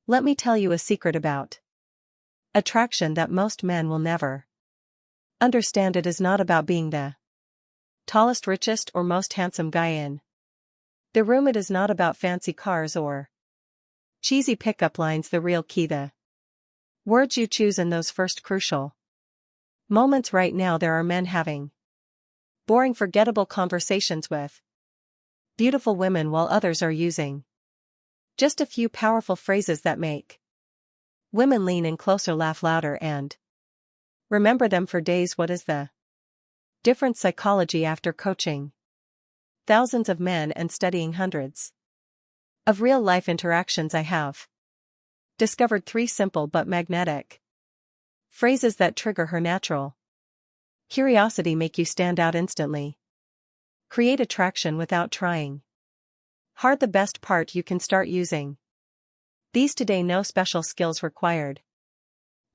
Let me tell you a secret about attraction that most men will never understand. It is not about being the tallest, richest, or most handsome guy in the room. It is not about fancy cars or cheesy pickup lines. The real key, the words you choose in those first crucial moments. Right now there are men having boring, forgettable conversations with beautiful women while others are using just a few powerful phrases that make women lean in closer, laugh louder, and remember them for days. What is the different psychology? After coaching thousands of men and studying hundreds of real-life interactions, I have discovered 3 simple but magnetic phrases that trigger her natural curiosity, make you stand out instantly, create attraction without trying hard. The best part, you can start using these today, no special skills required.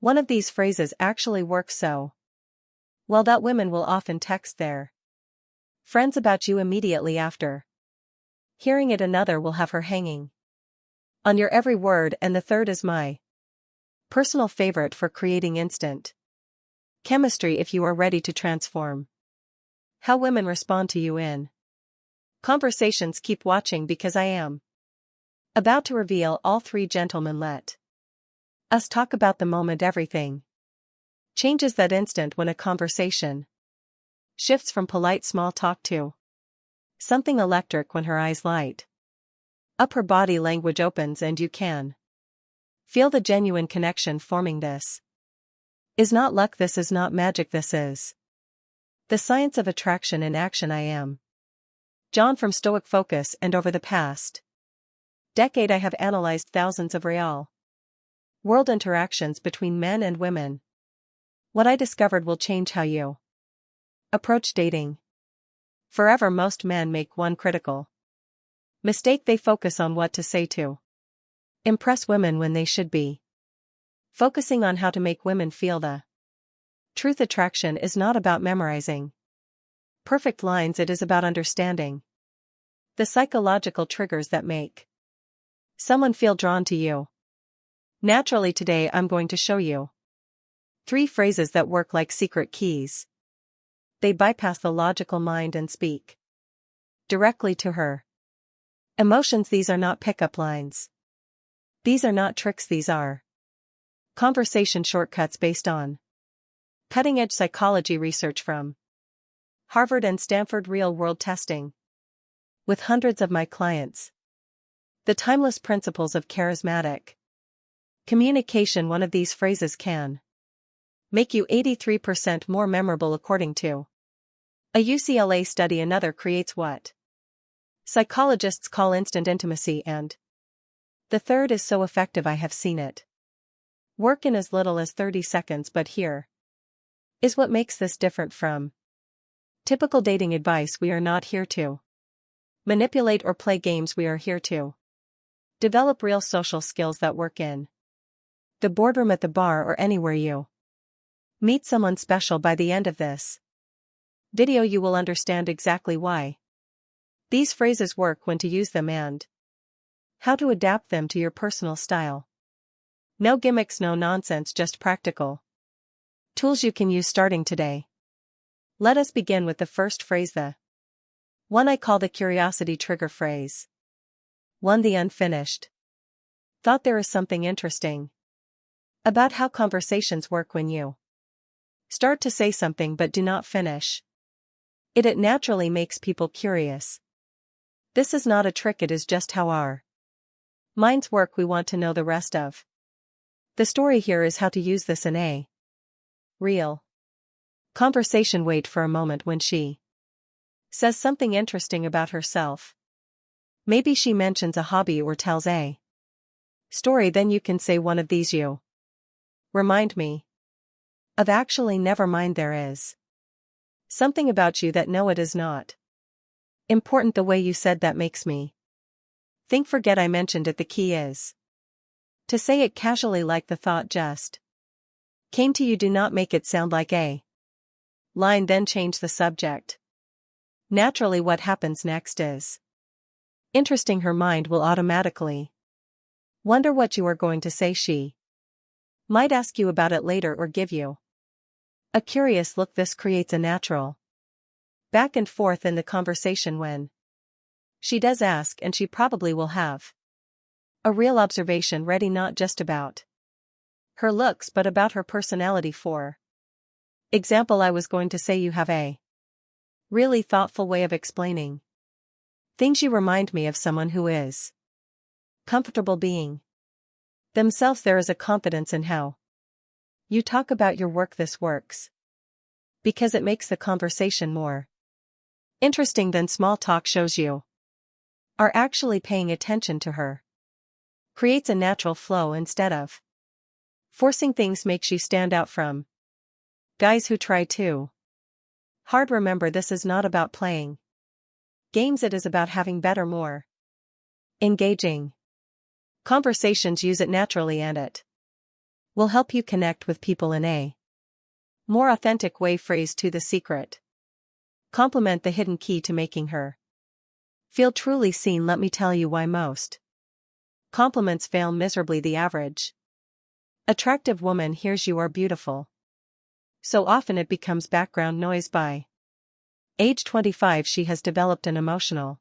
One of these phrases actually works so well that women will often text their friends about you immediately after hearing it. Another will have her hanging on your every word, and the third is my personal favorite for creating instant chemistry. If you are ready to transform how women respond to you in conversations, keep watching, because I am about to reveal all 3. Gentlemen, let us talk about the moment everything changes, that instant when a conversation shifts from polite small talk to something electric, when her eyes light up, her body language opens, and you can feel the genuine connection forming. This is not luck, this is not magic, this is the science of attraction in action. I am John from Stoic Focus, and over the past decade I have analyzed thousands of real world interactions between men and women. What I discovered will change how you approach dating forever. Most men make one critical mistake: they focus on what to say to impress women when they should be focusing on how to make women feel the truth. Attraction is not about memorizing perfect lines, it is about understanding the psychological triggers that make someone feel drawn to you naturally. Today I'm going to show you 3 phrases that work like secret keys. They bypass the logical mind and speak directly to her emotions. These are not pickup lines. These are not tricks. These are conversation shortcuts based on cutting-edge psychology research from Harvard and Stanford, real-world testing with hundreds of my clients. The timeless principles of charismatic communication. One of these phrases can make you 83% more memorable, according to a UCLA study. Another creates what psychologists call instant intimacy, and the third is so effective I have seen it work in as little as 30 seconds. But here is what makes this different from typical dating advice. We are not here to manipulate or play games. We are here to develop real social skills that work in the boardroom, at the bar, or anywhere you meet someone special. By the end of this video you will understand exactly why these phrases work, when to use them, and how to adapt them to your personal style. No gimmicks, no nonsense, just practical tools you can use starting today. Let us begin with the first phrase, the one I call the curiosity trigger phrase. 1. The unfinished thought. There is something interesting about how conversations work. When you start to say something but do not finish it, it naturally makes people curious. This is not a trick, it is just how our minds work. We want to know the rest of the story. Here is how to use this in a real conversation. Wait for a moment when she says something interesting about herself. Maybe she mentions a hobby or tells a story. Then you can say one of these: you remind me of. Actually, never mind, there is something about you that, no, it is not important the way you said that makes me think. Forget I mentioned it. The key is to say it casually, like the thought just came to you. Do not make it sound like a line, then change the subject. Naturally, what happens next is interesting. Her mind will automatically Wonder what you are going to say. She might ask you about it later or give you a curious look. This creates a natural back and forth in the conversation. When she does ask, and she probably will have a real observation ready, not just about her looks but about her personality. For example, I was going to say you have a really thoughtful way of explaining things. You remind me of someone who is comfortable being themselves. There is a confidence in how you talk about your work. This works because it makes the conversation more interesting than small talk. Shows you are actually paying attention to her. Creates a natural flow instead of forcing things. Makes you stand out from guys who try too hard. Remember, this is not about playing games. It is about having better, more engaging conversations. Use it naturally and it will help you connect with people in a more authentic way. Phrase 2. The secret compliment. The hidden key to making her feel truly seen. Let me tell you why most compliments fail miserably. The average attractive woman hears you are beautiful so often it becomes background noise. By age 25 she has developed an emotional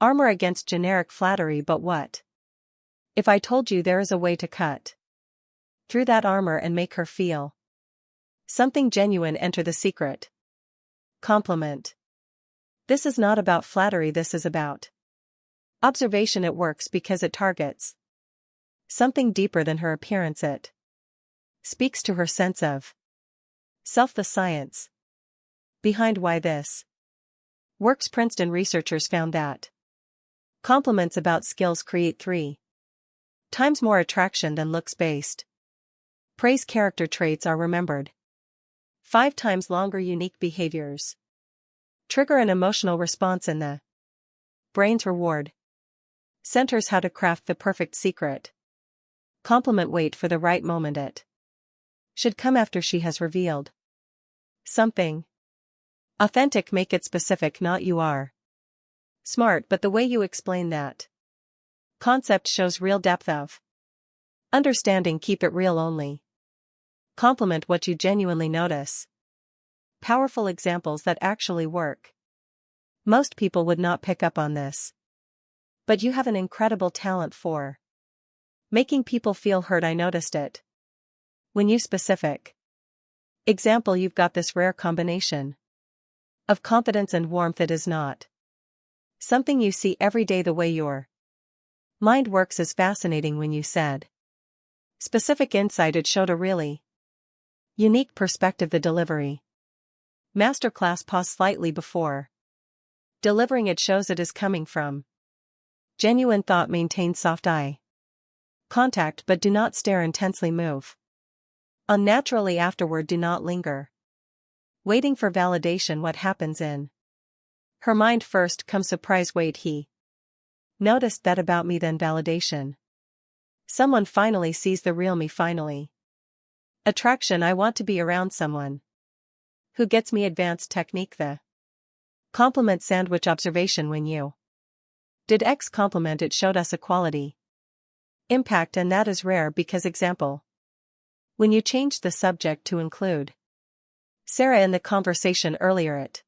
armor against generic flattery. But what if I told you there is a way to cut through that armor and make her feel something genuine? Enter the secret compliment. This is not about flattery. This is about observation. It works because it targets something deeper than her appearance. It speaks to her sense of self. The science behind why this works. Princeton researchers found that compliments about skills create 3 times more attraction than looks-based praise. Character traits are remembered 5 times longer. Unique behaviors trigger an emotional response in the brain's reward centers. How to craft the perfect secret compliment. Wait for the right moment. It should come after she has revealed something authentic. Make it specific, not you are smart, but the way you explain that concept shows real depth of understanding. Keep it real only. Compliment what you genuinely notice. Powerful examples that actually work. Most people would not pick up on this, but you have an incredible talent for making people feel heard. I noticed it when you specific example. You've got this rare combination of confidence and warmth. It is not something you see every day. The way your mind works is fascinating. When you said specific insight, it showed a really unique perspective. The delivery masterclass. Pause slightly before delivering. It shows it is coming from genuine thought. Maintain soft eye contact, but do not stare intensely. Move unnaturally afterward. Do not linger waiting for validation. What happens in her mind first comes surprise. Wait, he noticed that about me. Then validation. Someone finally sees the real me. Finally attraction. I want to be around someone who gets me. Advanced technique. The compliment sandwich observation. When you did X compliment, it showed us a quality impact, and that is rare. Because example, when you changed the subject to include Sarah in the conversation earlier, it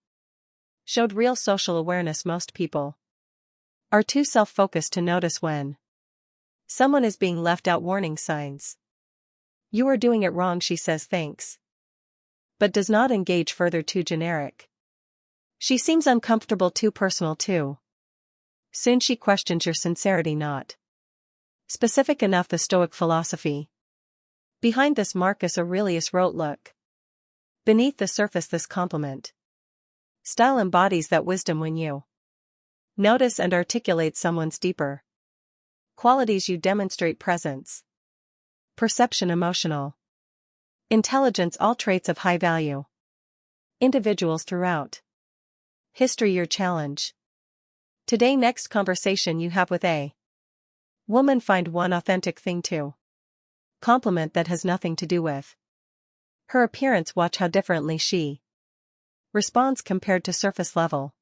showed real social awareness. Most people are too self-focused to notice when someone is being left out. Warning signs. You are doing it wrong. She says thanks, but does not engage further. Too generic. She seems uncomfortable. Too personal. Too soon. She questions your sincerity. Not specific enough. The Stoic philosophy behind this. Marcus Aurelius wrote, look beneath the surface. This compliment style embodies that wisdom. When you notice and articulate someone's deeper qualities, you demonstrate presence, perception, emotional intelligence, all traits of high value individuals throughout history. Your challenge today. Next conversation you have with a woman, find one authentic thing to compliment that has nothing to do with her appearance. Watch how differently she responds compared to surface level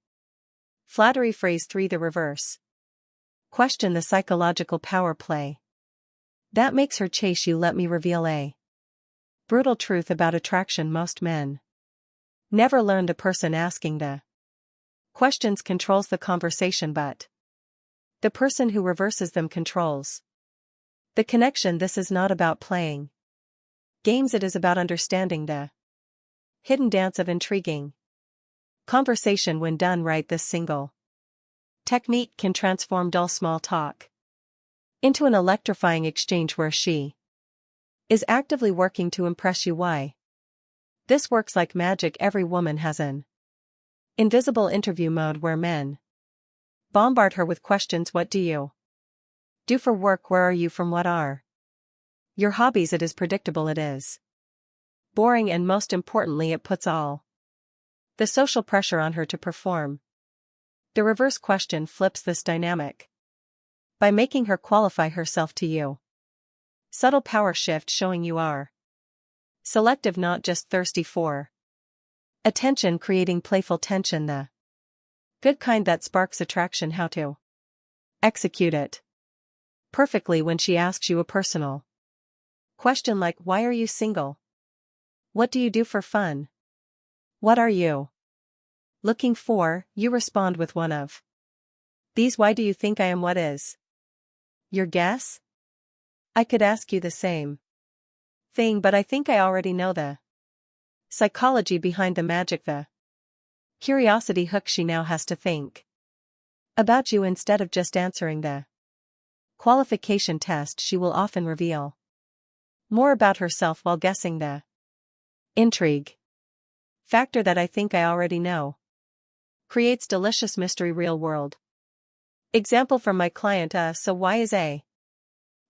flattery. Phrase 3. The reverse question. The psychological power play. That makes her chase you. Let me reveal a brutal truth about attraction. Most men never learn. The person asking the questions controls the conversation, but the person who reverses them controls the connection. This is not about playing games, it is about understanding the hidden dance of intriguing conversation. When done right, this single technique can transform dull small talk into an electrifying exchange where she is actively working to impress you. Why this works like magic. Every woman has an invisible interview mode where men bombard her with questions. What do you do for work? Where are you from? What are your hobbies? It is predictable, it is boring, and most importantly, it puts all the social pressure on her to perform. The reverse question flips this dynamic by making her qualify herself to you. Subtle power shift, showing you are selective, not just thirsty for attention, creating playful tension, the good kind that sparks attraction. How to execute it perfectly. When she asks you a personal question like, why are you single? What do you do for fun? What are you looking for? You respond with one of these. Why do you think I am? What is your guess? I could ask you the same thing, but I think I already know the psychology behind the magic, the curiosity hook. She now has to think about you instead of just answering the qualification test. She will often reveal more about herself while guessing the intrigue factor. That I think I already know creates delicious mystery. Real world example from my client. So why is a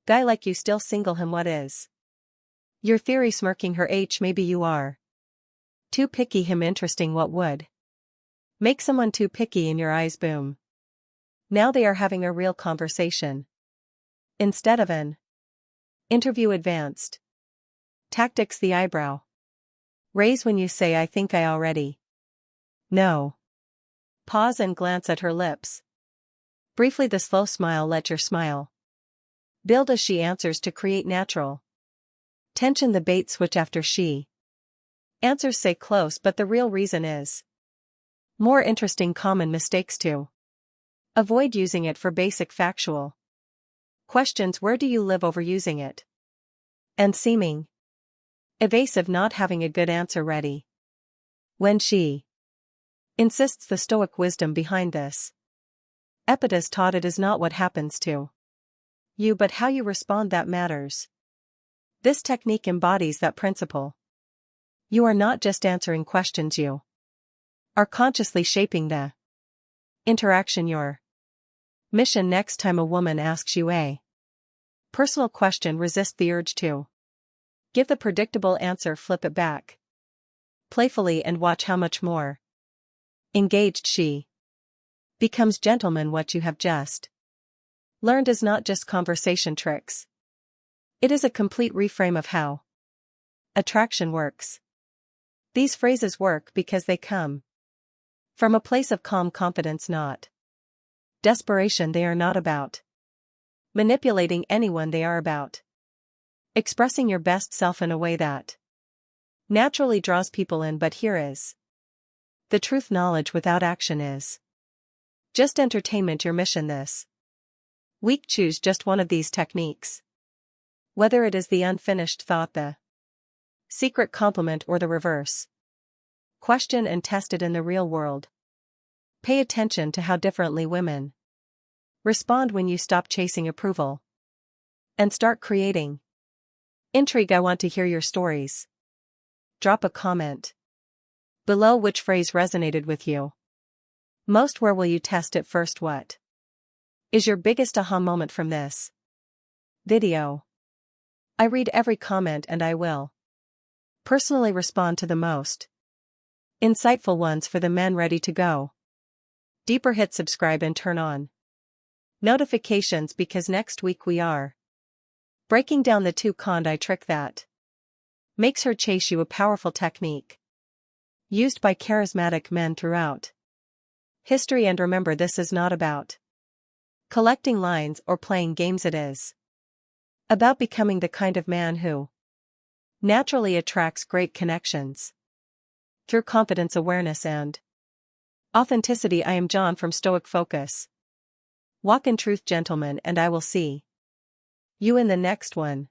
guy like you still single? Him. What is your theory? Smirking her. Maybe you are too picky. Him. Interesting. What would make someone too picky in your eyes? Boom. Now they are having a real conversation instead of an interview. Advanced tactics. The eyebrow raise when you say, I think I already know. Pause and glance at her lips briefly. The slow smile. Let your smile build as she answers to create natural tension. The bait switch after she answers. Say close, but the real reason is more interesting. Common mistakes to avoid: using it for basic factual questions. Where do you live? Overusing it and seeming evasive, not having a good answer ready when she insists. The Stoic wisdom behind this Epictetus taught, it is not what happens to you but how you respond that matters. This technique embodies that principle. You are not just answering questions, you are consciously shaping the interaction. Your mission: next time a woman asks you a personal question, resist the urge to give the predictable answer. Flip it back playfully and watch how much more engaged she becomes. Gentlemen, what you have just learned is not just conversation tricks. It is a complete reframe of how attraction works. These phrases work because they come from a place of calm confidence, not desperation. They are not about manipulating anyone, they are about expressing your best self in a way that naturally draws people in. But here is the truth: knowledge without action is just entertainment. Your mission this week: choose just one of these techniques. Whether it is the unfinished thought, the secret compliment, or the reverse question, and test it in the real world. Pay attention to how differently women respond when you stop chasing approval and start creating intrigue. I want to hear your stories. Drop a comment below. Which phrase resonated with you most? Where will you test it first? What is your biggest aha moment from this video? I read every comment and I will personally respond to the most insightful ones. For the men ready to go deeper, hit subscribe and turn on notifications, because next week we are breaking down the two-cond trick that makes her chase you, a powerful technique used by charismatic men throughout history. And remember, this is not about collecting lines or playing games, it is About becoming the kind of man who naturally attracts great connections through confidence, awareness, and authenticity. I am John from Stoic Focus. Walk in truth, gentlemen, and I will see you in the next one.